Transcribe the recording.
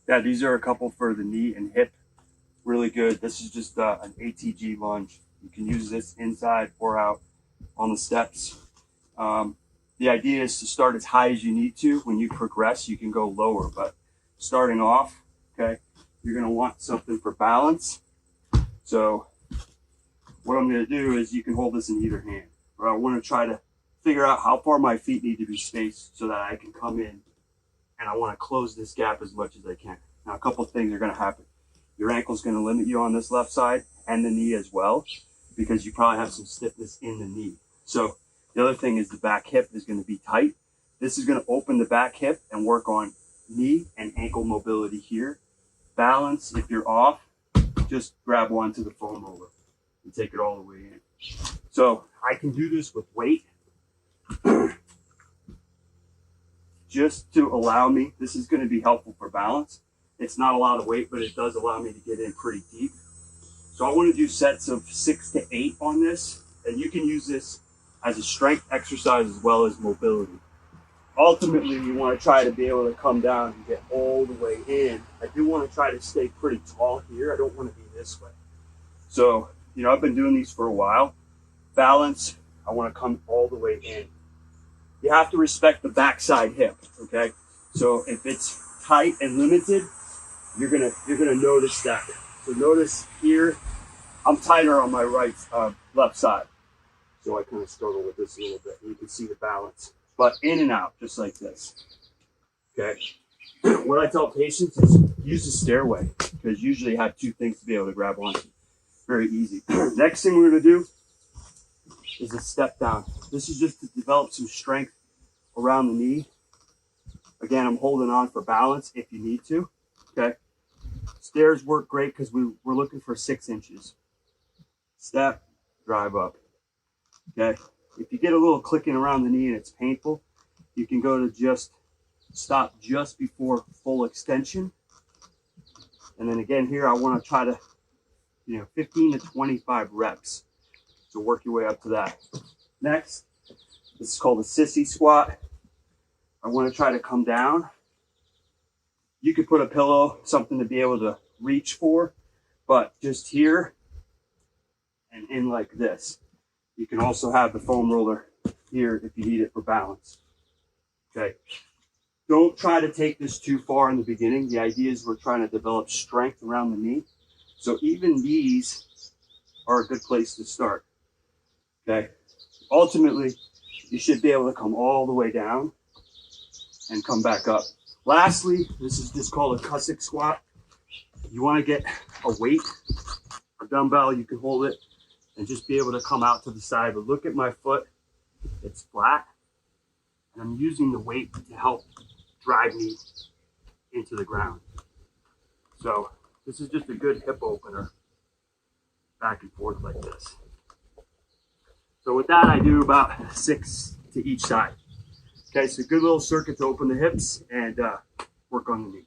Yeah, these are a couple for the knee and hip. Really good. This is just an ATG lunge. You can use this inside or out on the steps. The idea is to start as high as you need to. When you progress, you can go lower, but starting off, okay, you're going to want something for balance. So what I'm going to do is you can hold this in either hand, but I want to try to figure out how far my feet need to be spaced so that I can come in, and I want to close this gap as much as I can. Now, a couple of things are going to happen. Your ankle is going to limit you on this left side and the knee as well, because you probably have some stiffness in the knee. So the other thing is the back hip is going to be tight. This is going to open the back hip and work on knee and ankle mobility here. Balance, if you're off, just grab onto the foam roller and take it all the way in. So I can do this with weight just to allow me, this is going to be helpful for balance. It's not a lot of weight, but it does allow me to get in pretty deep. So I want to do sets of 6 to 8 on this, and you can use this as a strength exercise as well as mobility. Ultimately, you want to try to be able to come down and get all the way in. I do want to try to stay pretty tall here. I don't want to be this way. So, I've been doing these for a while. Balance, I want to come all the way in. You have to respect the backside hip, okay? So if it's tight and limited, you're gonna notice that. So notice here, I'm tighter on my left side. So I kind of struggle with this a little bit. You can see the balance, but in and out, just like this. Okay. What I tell patients is use the stairway, because usually you have 2 things to be able to grab onto. Very easy. Next thing we're gonna do is a step down. This is just to develop some strength around the knee. Again, I'm holding on for balance if you need to. Okay. Stairs work great because we're looking for 6 inches. Step, drive up. Okay. If you get a little clicking around the knee and it's painful, you can go to just stop just before full extension. And then again here, I want to try to, 15 to 25 reps. So work your way up to that. Next, this is called a Sissy Squat. I want to try to come down. You could put a pillow, something to be able to reach for, but just here and in like this. You can also have the foam roller here if you need it for balance. Okay. Don't try to take this too far in the beginning. The idea is we're trying to develop strength around the knee. So even these are a good place to start. Okay. Ultimately, you should be able to come all the way down and come back up. Lastly, this is just called a Cussing Squat. You want to get a weight, a dumbbell, you can hold it and just be able to come out to the side. But look at my foot, it's flat, and I'm using the weight to help drive me into the ground. So this is just a good hip opener, back and forth like this. So with that, I do about 6 to each side. Okay, so good little circuit to open the hips and work on the knee.